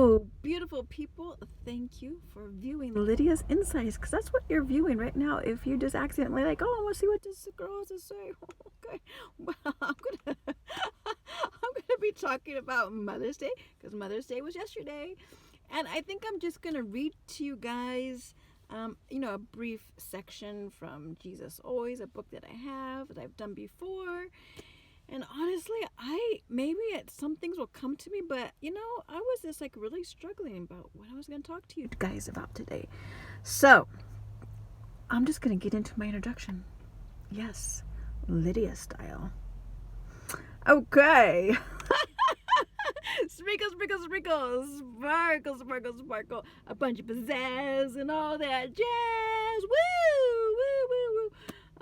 Hello, beautiful people. Thank you for viewing Lydia's Insights, because that's what you're viewing right now. If you just accidentally like, oh, I want to see what this girl has to say. Okay, well, I'm gonna be talking about Mother's Day, because Mother's Day was yesterday, and I think I'm just gonna read to you guys, a brief section from Jesus Always, a book that I have that I've done before. And honestly, some things will come to me, but I was just like really struggling about what I was going to talk to you guys about today. So, I'm just going to get into my introduction. Yes, Lydia style. Okay. Sprinkle, sprinkle, sprinkle, sparkle, sparkle, sparkle, a bunch of pizzazz and all that jazz. Woo, woo, woo, woo.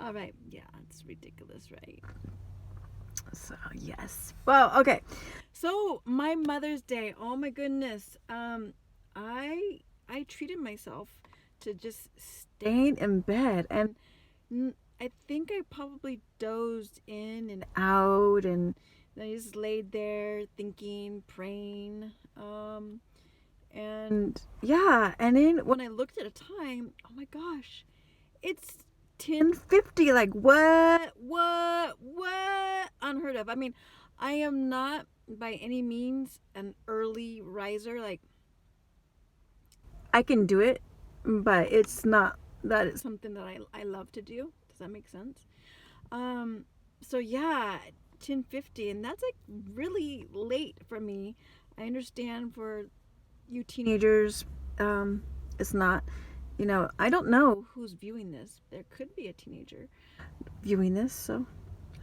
All right, yeah, it's ridiculous, right? So yes. Well, okay. So my Mother's Day. Oh my goodness. I treated myself to just staying in bed, and I think I probably dozed in and out, and I just laid there thinking, praying, and yeah. And then when I looked at a time, oh my gosh, it's 10:50. Like what unheard of. I mean, I am not by any means an early riser. Like, I can do it, but it's not that it's something that I love to do. Does that make sense? So yeah, 10:50, and that's like really late for me. I understand for you teenagers, it's not. I don't know who's viewing this. There could be a teenager viewing this, so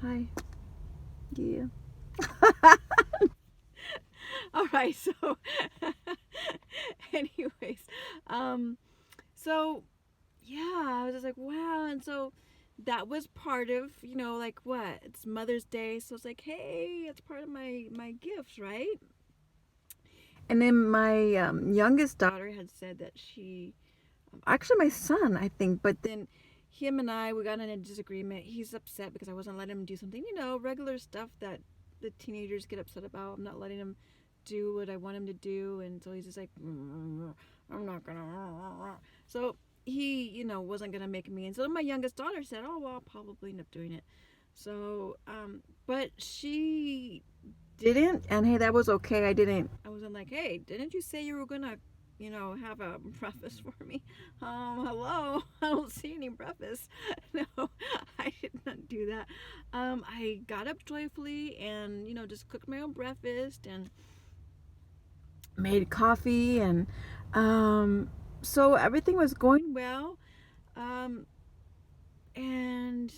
hi. Yeah. All right, so anyways, so yeah, I was just like, wow. And so that was part of, like, what? It's Mother's Day, so it's like, hey, it's part of my gifts, right? And then my youngest daughter had said that actually my son, I think, but then him and we got in a disagreement. He's upset because I wasn't letting him do something, regular stuff that the teenagers get upset about. I'm not letting him do what I want him to do, and so he's just like, I'm not gonna. So he, wasn't gonna make me. And so my youngest daughter said, oh well, I'll probably end up doing it. So, but she didn't, and hey, that was okay. I wasn't like, hey, didn't you say you were gonna have a breakfast for me? Hello, I don't see any breakfast. No, I did not do that. I got up joyfully and just cooked my own breakfast and made coffee, and so everything was going well. And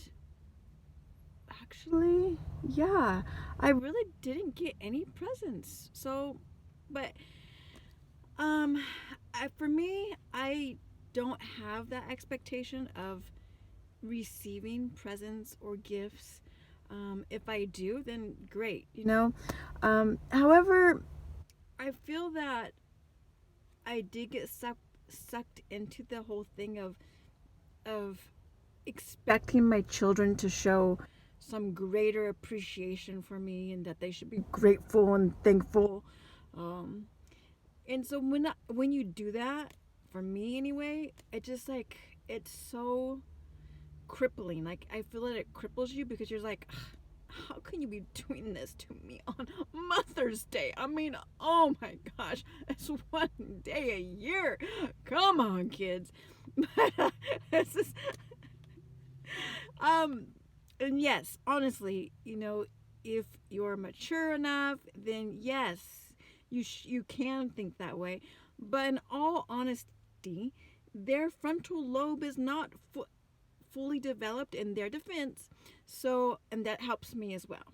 actually, yeah, I really didn't get any presents. So, but for me, I don't have that expectation of receiving presents or gifts. If I do, then great. However, I feel that I did get sucked into the whole thing of expecting my children to show some greater appreciation for me, and that they should be grateful and thankful. And so when you do that, for me anyway, it just like, it's so crippling. Like, I feel that it cripples you, because you're like, how can you be doing this to me on Mother's Day? I mean, oh my gosh, it's one day a year. Come on, kids. This is, and yes, honestly, if you're mature enough, then yes, you can think that way. But in all honesty, their frontal lobe is not fully developed, in their defense. So, and that helps me as well.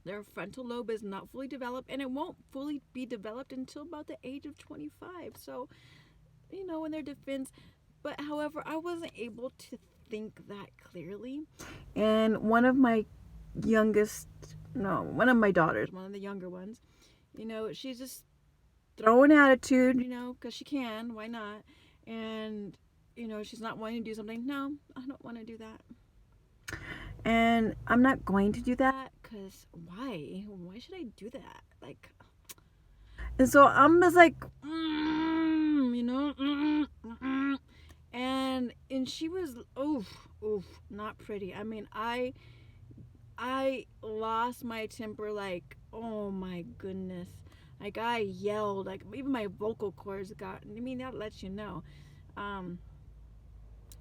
Their frontal lobe is not fully developed, and it won't fully be developed until about the age of 25. So, in their defense. But however, I wasn't able to think that clearly. And one of my daughters, one of the younger ones, she's just throwing attitude, because she can. Why not? And she's not wanting to do something. No, I don't want to do that. And I'm not going to do that, because why? Why should I do that? Like, And so I'm just like, and she was, oof, not pretty. I mean, I lost my temper, like, oh my goodness. Like, I yelled, like, even my vocal cords got, I mean, that lets you know. Um,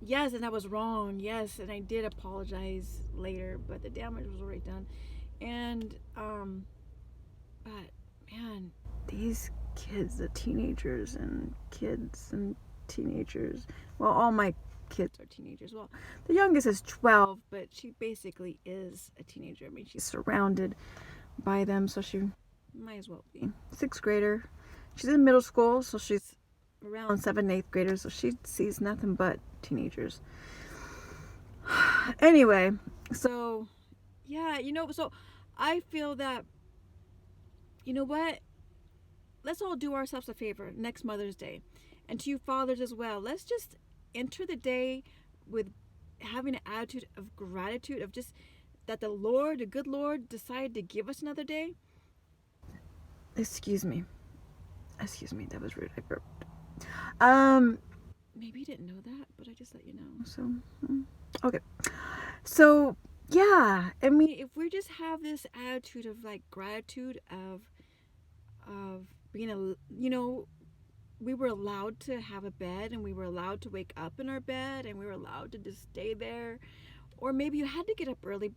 yes, and I was wrong. Yes, and I did apologize later, but the damage was already done. And, but man, these kids, the teenagers and kids and teenagers, well, all my kids are teenagers. Well, the youngest is 12, but she basically is a teenager. I mean, she's surrounded by them, so she might as well be. Sixth grader. She's in middle school, so she's around 7th, 8th graders, so she sees nothing but teenagers. Anyway, so yeah, so I feel that, you know what? Let's all do ourselves a favor next Mother's Day. And to you fathers as well, let's just enter the day with having an attitude of gratitude, of just that the Lord, the good Lord, decided to give us another day. Excuse me, that was rude. I burped. Maybe you didn't know that, but I just let you know. So, okay. So, yeah, I mean, if we just have this attitude of like gratitude of being we were allowed to have a bed, and we were allowed to wake up in our bed, and we were allowed to just stay there, or maybe you had to get up early,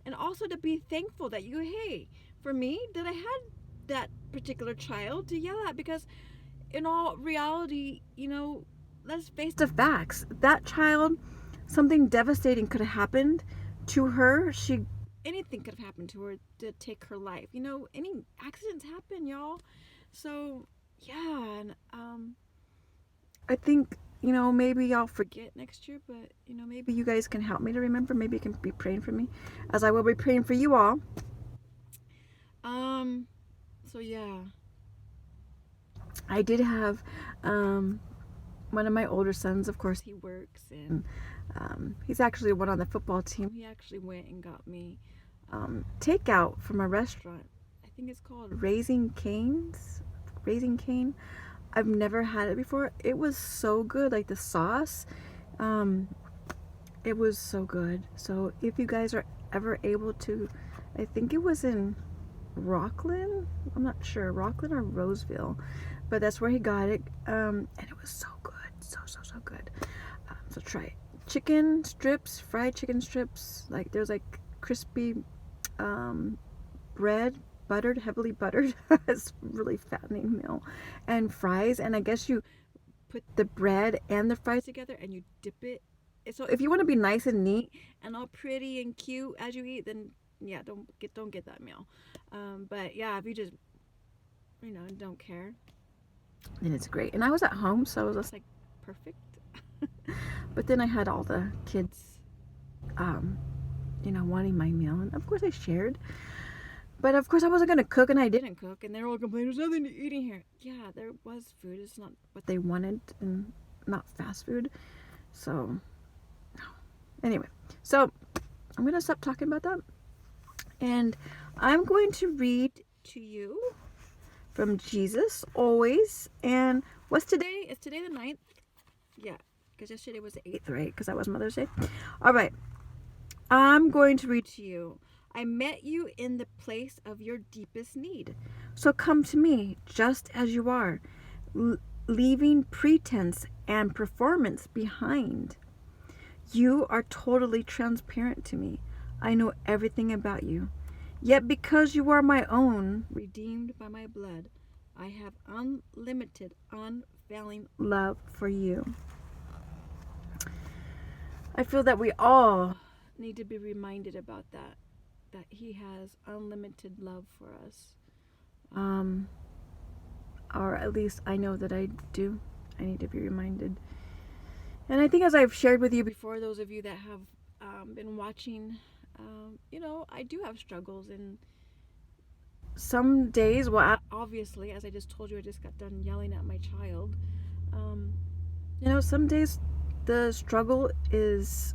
and also to be thankful that hey, for me, that I had that particular child to yell at, because in all reality, let's face the facts. That child, something devastating could have happened to her. Anything could have happened to her to take her life. Any accidents happen, y'all. So, yeah, and I think, maybe I'll forget next year, but, maybe you guys can help me to remember. Maybe you can be praying for me, as I will be praying for you all. So, yeah. I did have, one of my older sons, of course, he works, and he's actually one on the football team. He actually went and got me takeout from a restaurant. I think it's called Raising Cane. I've never had it before. It was so good, like the sauce. It was so good. So if you guys are ever able to, I think it was in Rockland. I'm not sure, Rockland or Roseville, but that's where he got it. And it was so good, so good. So try it. Chicken strips, fried chicken strips. Like there's like crispy bread, heavily buttered. It's really fattening meal, and fries. And I guess you put the bread and the fries together and you dip it. So if you want to be nice and neat and all pretty and cute as you eat, then yeah, don't get that meal. But yeah, if you just don't care, then it's great. And I was at home, so I was just like perfect. But then I had all the kids wanting my meal, and of course I shared. But of course I wasn't gonna cook, and I didn't cook, and they're all complaining, there's nothing to eat in here. Yeah, there was food, it's not what they wanted, and not fast food. So anyway, so I'm gonna stop talking about that, and I'm going to read to you from Jesus always. And what's today? Is today the 9th? Yeah, because yesterday was the 8th, right? Because that was Mother's Day. All right, I'm going to read to you. I met you in the place of your deepest need. So come to me just as you are, leaving pretense and performance behind. You are totally transparent to me. I know everything about you. Yet because you are my own, redeemed by my blood, I have unlimited, unfailing love for you. I feel that we all need to be reminded about that he has unlimited love for us. Or at least I know that I do. I need to be reminded. And I think, as I've shared with you before, those of you that have been watching, I do have struggles. And some days, well, obviously, as I just told you, I just got done yelling at my child. Some days the struggle is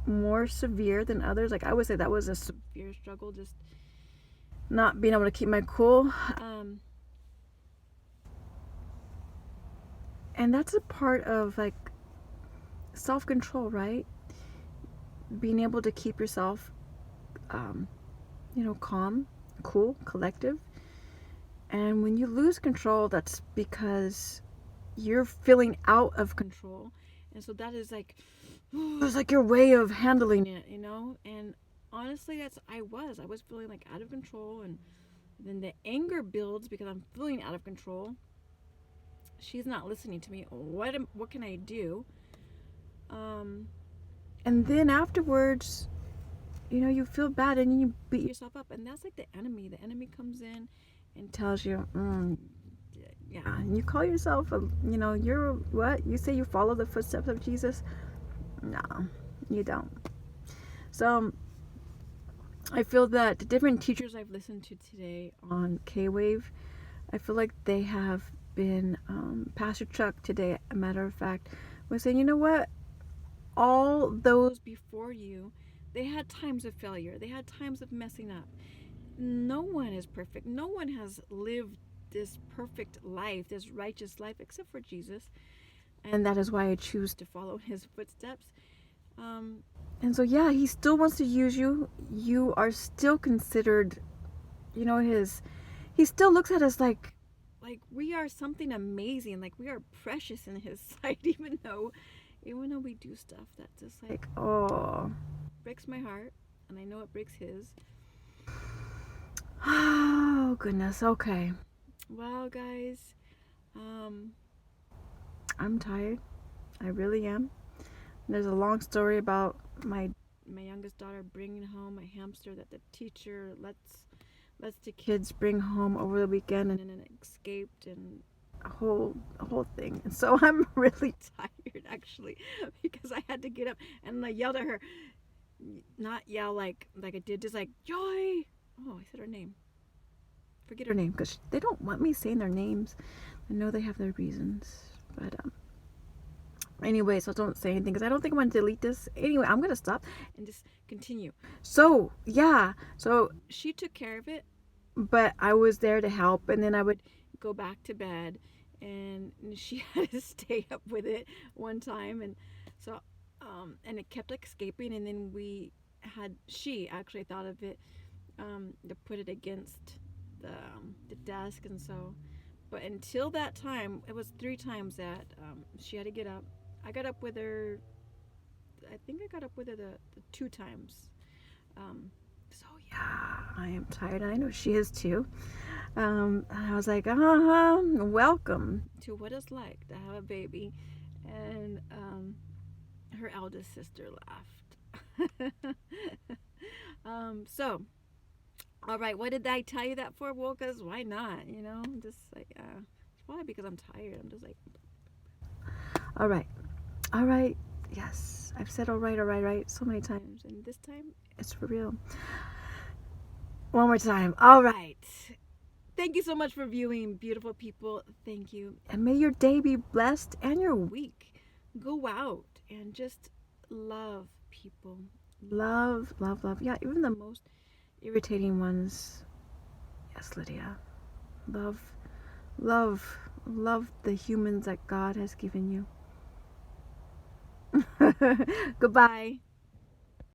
more severe than others. Like I would say that was a severe struggle, just not being able to keep my cool. And that's a part of like self-control, right? Being able to keep yourself, calm, cool, collective. And when you lose control, that's because you're feeling out of control. And so that is like, it's like your way of handling it, And honestly, I was feeling like out of control. And then the anger builds because I'm feeling out of control. She's not listening to me. What can I do? And then afterwards, you feel bad and you beat yourself up. And that's like the enemy. The enemy comes in and tells you, yeah, and you call yourself, you're what? You say you follow the footsteps of Jesus? No, you don't. So I feel that the different teachers I've listened to today on K-Wave, I feel like they have been, Pastor Chuck today, a matter of fact, was saying, you know what? All those before you, they had times of failure. They had times of messing up. No one is perfect. No one has lived this perfect life, this righteous life, except for Jesus. And that is why I choose to follow his footsteps. And so, yeah, he still wants to use you. You are still considered, he still looks at us like we are something amazing. Like we are precious in his sight, even though we do stuff that just like, breaks my heart. And I know it breaks his. Oh, goodness. Okay. Well, guys, I'm tired. I really am. There's a long story about my youngest daughter bringing home a hamster that the teacher lets the kids bring home over the weekend, and then it escaped, and a whole thing. And so I'm really tired, actually, because I had to get up and I yelled at her. Not yell like I did, just like, Joy. Oh, I said her name. Forget her name, because they don't want me saying their names. I know they have their reasons, but anyway, so don't say anything because I don't think I'm going to delete this. Anyway, I'm going to stop and just continue. So, yeah. So, she took care of it, but I was there to help. And then I would go back to bed. And she had to stay up with it one time. And so, and it kept escaping. And then she actually thought of it to put it against the desk. And so, but until that time, it was 3 times that she had to get up. I got up with her, I think I got up with her the 2 times. So yeah, I am tired. I know she is too. I was like, welcome to what it's like to have a baby. And her eldest sister laughed. So, all right, what did I tell you that for? Well, because why not? Just like, why? Because I'm tired. I'm just like, all right, yes, I've said all right so many times, and this time it's for real. One more time. All right. Thank you so much for viewing, beautiful people. Thank you. And may your day be blessed and your week. Go out and just love people. Love. Yeah, even the most irritating ones. Yes, Lydia. Love the humans that God has given you. Goodbye.